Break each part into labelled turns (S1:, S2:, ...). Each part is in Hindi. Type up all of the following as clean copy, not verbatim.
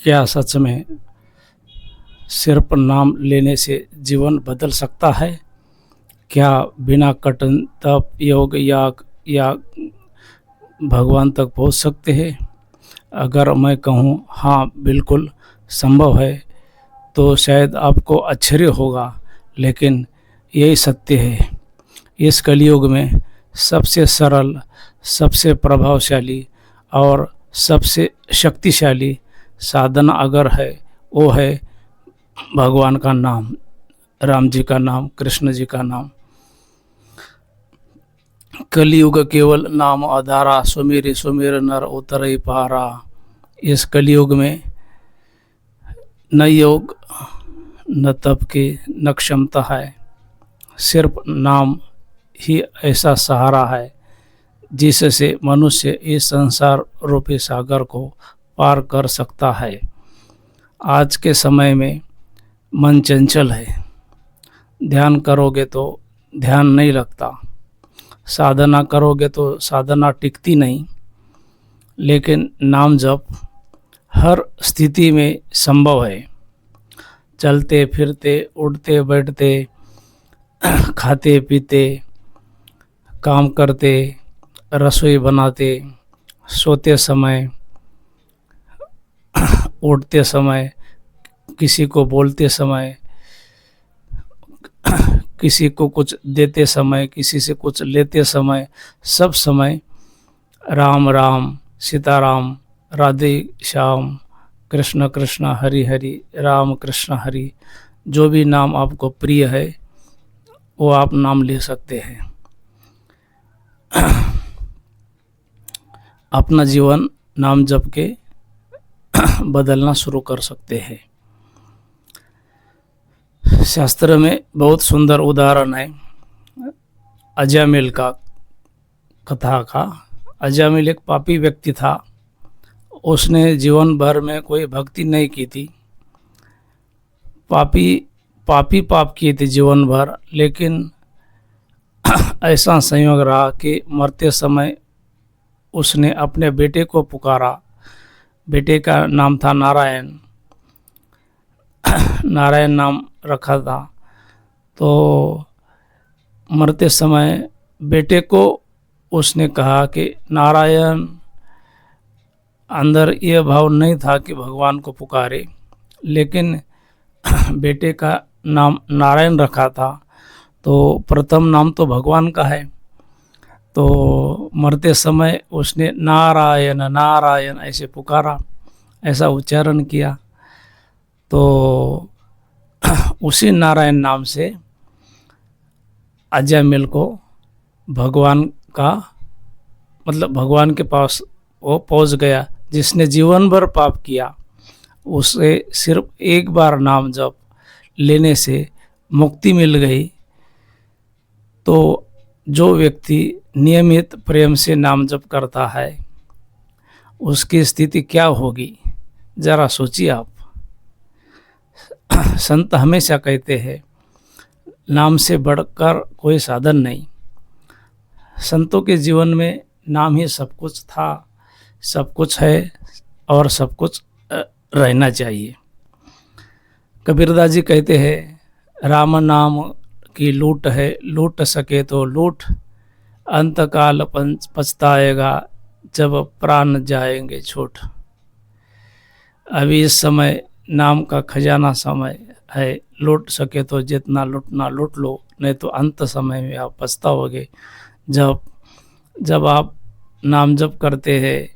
S1: क्या सच में सिर्फ नाम लेने से जीवन बदल सकता है? क्या बिना कठिन तप, योग, याग या भगवान तक पहुंच सकते हैं? अगर मैं कहूँ हाँ बिल्कुल संभव है, तो शायद आपको आश्चर्य होगा, लेकिन यही सत्य है। इस कलयुग में सबसे सरल, सबसे प्रभावशाली और सबसे शक्तिशाली साधना अगर है, वो है भगवान का नाम, राम जी का नाम, कृष्ण जी का नाम। कलयुग केवल नाम आधारा, सुमेरे सुमेर नर उतरई पारा। इस कलयुग में न योग, न तप की, न क्षमता है, सिर्फ नाम ही ऐसा सहारा है जिससे मनुष्य इस संसार रूपी सागर को पार कर सकता है। आज के समय में मन चंचल है, ध्यान करोगे तो ध्यान नहीं लगता, साधना करोगे तो साधना टिकती नहीं, लेकिन नाम जप हर स्थिति में संभव है। चलते फिरते, उठते बैठते, खाते पीते, काम करते, रसोई बनाते, सोते समय, उठते समय, किसी को बोलते समय, किसी को कुछ देते समय, किसी से कुछ लेते समय, सब समय राम राम, सीताराम, राधे श्याम, कृष्ण कृष्ण, हरि हरि, राम कृष्ण हरि, जो भी नाम आपको प्रिय है वो आप नाम ले सकते हैं। अपना जीवन नाम जप के बदलना शुरू कर सकते हैं। शास्त्र में बहुत सुंदर उदाहरण है अजामिल का, कथा का। अजामिल एक पापी व्यक्ति था। उसने जीवन भर में कोई भक्ति नहीं की थी, पाप किए थे जीवन भर। लेकिन ऐसा संयोग रहा कि मरते समय उसने अपने बेटे को पुकारा। बेटे का नाम था नारायण, नारायण नाम रखा था। तो मरते समय बेटे को उसने कहा कि नारायण, अंदर ये भाव नहीं था कि भगवान को पुकारे, लेकिन बेटे का नाम नारायण रखा था, तो प्रथम नाम तो भगवान का है। तो मरते समय उसने नारायण नारायण ऐसे पुकारा, ऐसा उच्चारण किया। तो उसी नारायण नाम से अजामिल को भगवान का, मतलब भगवान के पास वो पहुंच गया। जिसने जीवन भर पाप किया, उसे सिर्फ एक बार नाम जप लेने से मुक्ति मिल गई। तो जो व्यक्ति नियमित प्रेम से नाम जप करता है, उसकी स्थिति क्या होगी, जरा सोचिए आप। संत हमेशा कहते हैं, नाम से बढ़कर कोई साधन नहीं। संतों के जीवन में नाम ही सब कुछ था, सब कुछ है और सब कुछ रहना चाहिए। कबीरदास जी कहते हैं, राम नाम की लूट है, लूट सके तो लूट, अंतकाल पछताएगा जब प्राण जाएंगे छूट। अभी इस समय नाम का खजाना समय है, लूट सके तो जितना लूटना लूट लो, नहीं तो अंत समय में आप पछताओगे। जब आप नाम जप करते हैं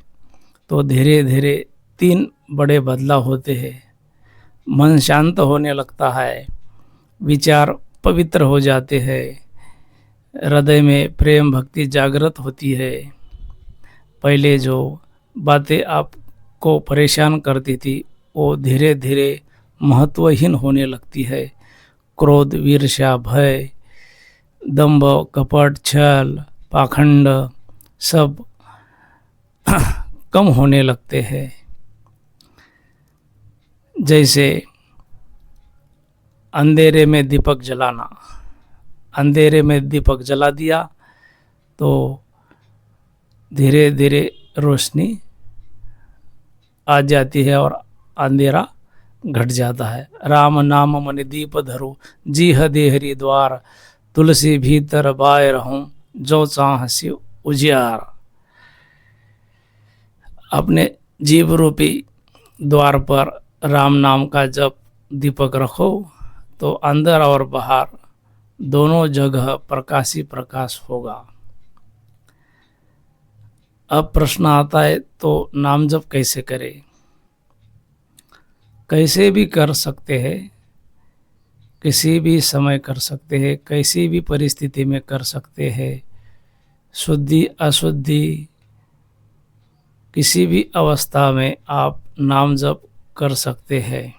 S1: तो धीरे धीरे 3 बड़े बदलाव होते हैं। मन शांत होने लगता है, विचार पवित्र हो जाते हैं, हृदय में प्रेम भक्ति जागृत होती है। पहले जो बातें आपको परेशान करती थी, वो धीरे धीरे महत्वहीन होने लगती है। क्रोध, ईर्ष्या, भय, दंभ, कपट, छल, पाखंड सब कम होने लगते हैं। जैसे अंधेरे में दीपक जलाना, अंधेरे में दीपक जला दिया तो धीरे धीरे रोशनी आ जाती है और अंधेरा घट जाता है। राम नाम मन दीप धरो, जी हदे हरि द्वार, तुलसी भीतर बाय रहूं, जो चाह से उजियार। अपने जीव रूपी द्वार पर राम नाम का जप दीपक रखो तो अंदर और बाहर दोनों जगह प्रकाश ही प्रकाश होगा। अब प्रश्न आता है तो नाम जप कैसे करें? कैसे भी कर सकते हैं, किसी भी समय कर सकते हैं, कैसी भी परिस्थिति में कर सकते हैं। शुद्धि अशुद्धि किसी भी अवस्था में आप नाम जप कर सकते हैं।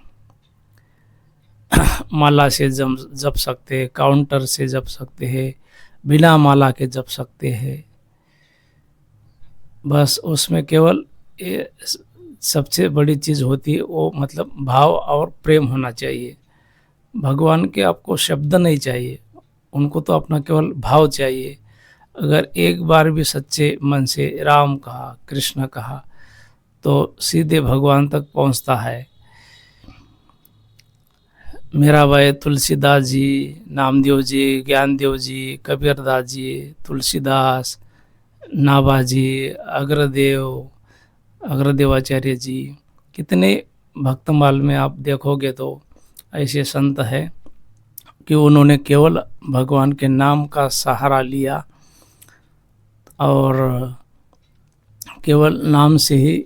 S1: माला से जप सकते हैं, काउंटर से जप सकते हैं, बिना माला के जप सकते हैं। बस उसमें केवल ये सबसे बड़ी चीज़ होती है वो मतलब भाव और प्रेम होना चाहिए। भगवान के आपको शब्द नहीं चाहिए, उनको तो अपना केवल भाव चाहिए। अगर एक बार भी सच्चे मन से राम कहा, कृष्ण कहा तो सीधे भगवान तक पहुंचता है। मीराबाई, तुलसीदास जी, नामदेव जी, ज्ञानदेव जी, कबीरदास जी, तुलसीदास, नाभाजी, अग्रदेवाचार्य जी, कितने भक्तमाल में आप देखोगे तो ऐसे संत हैं कि उन्होंने केवल भगवान के नाम का सहारा लिया और केवल नाम से ही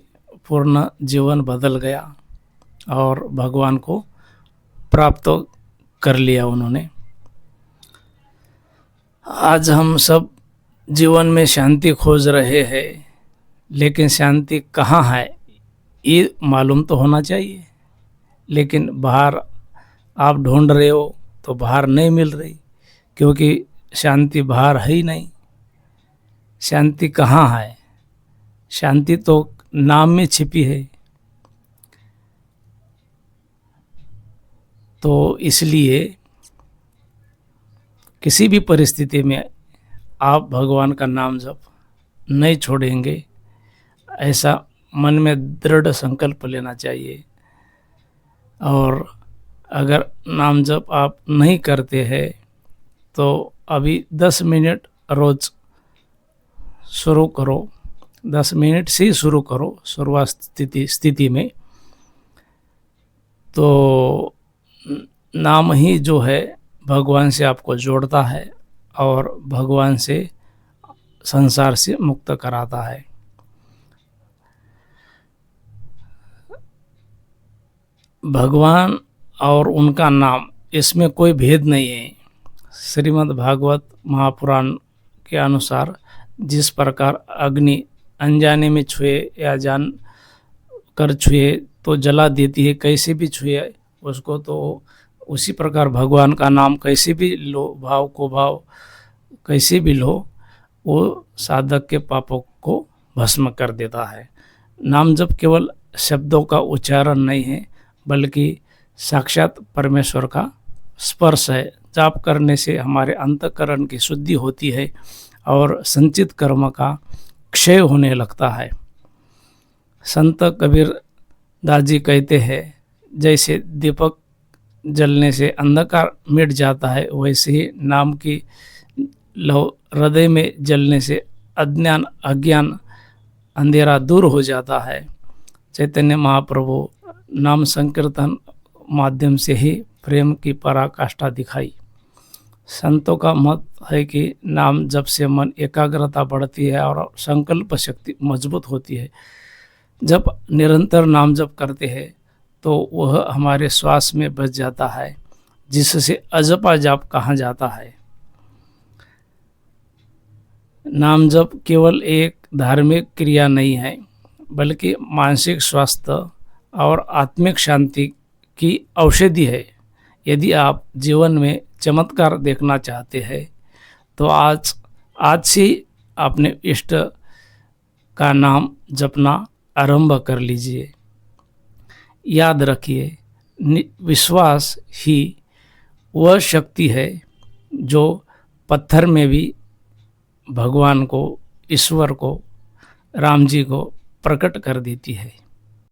S1: पूर्ण जीवन बदल गया और भगवान को प्राप्त कर लिया उन्होंने। आज हम सब जीवन में शांति खोज रहे हैं, लेकिन शांति कहाँ है ये मालूम तो होना चाहिए। लेकिन बाहर आप ढूंढ रहे हो तो बाहर नहीं मिल रही, क्योंकि शांति बाहर है ही नहीं। शांति कहाँ है? शांति तो नाम में छिपी है। तो इसलिए किसी भी परिस्थिति में आप भगवान का नाम जप नहीं छोड़ेंगे, ऐसा मन में दृढ़ संकल्प लेना चाहिए। और अगर नाम जप आप नहीं करते हैं तो अभी 10 मिनट रोज शुरू करो, 10 मिनट से ही शुरू करो शुरुआत स्थिति में। तो नाम ही जो है भगवान से आपको जोड़ता है और भगवान से संसार से मुक्त कराता है। भगवान और उनका नाम इसमें कोई भेद नहीं है। श्रीमद् भागवत महापुराण के अनुसार जिस प्रकार अग्नि अनजाने में छुए या जान कर छुए तो जला देती है, कैसे भी छुए उसको, तो उसी प्रकार भगवान का नाम कैसे भी लो, भाव को भाव कैसे भी लो, वो साधक के पापों को भस्म कर देता है। नाम जप केवल शब्दों का उच्चारण नहीं है, बल्कि साक्षात परमेश्वर का स्पर्श है। जाप करने से हमारे अंतःकरण की शुद्धि होती है और संचित कर्म का क्षय होने लगता है। संत कबीर दास जी कहते हैं, जैसे दीपक जलने से अंधकार मिट जाता है, वैसे ही नाम की लौ हृदय में जलने से अज्ञान अज्ञान अंधेरा दूर हो जाता है। चैतन्य महाप्रभु नाम संकीर्तन माध्यम से ही प्रेम की पराकाष्ठा दिखाई। संतों का मत है कि नाम जप से मन एकाग्रता बढ़ती है और संकल्प शक्ति मजबूत होती है। जब निरंतर नाम जप करते हैं तो वह हमारे श्वास में बस जाता है, जिससे अजपा जाप कहा जाता है। नाम जप केवल एक धार्मिक क्रिया नहीं है, बल्कि मानसिक स्वास्थ्य और आत्मिक शांति की औषधि है। यदि आप जीवन में चमत्कार देखना चाहते हैं तो आज से अपने इष्ट का नाम जपना आरंभ कर लीजिए। याद रखिए, विश्वास ही वह शक्ति है जो पत्थर में भी भगवान को, ईश्वर को, राम जी को प्रकट कर देती है।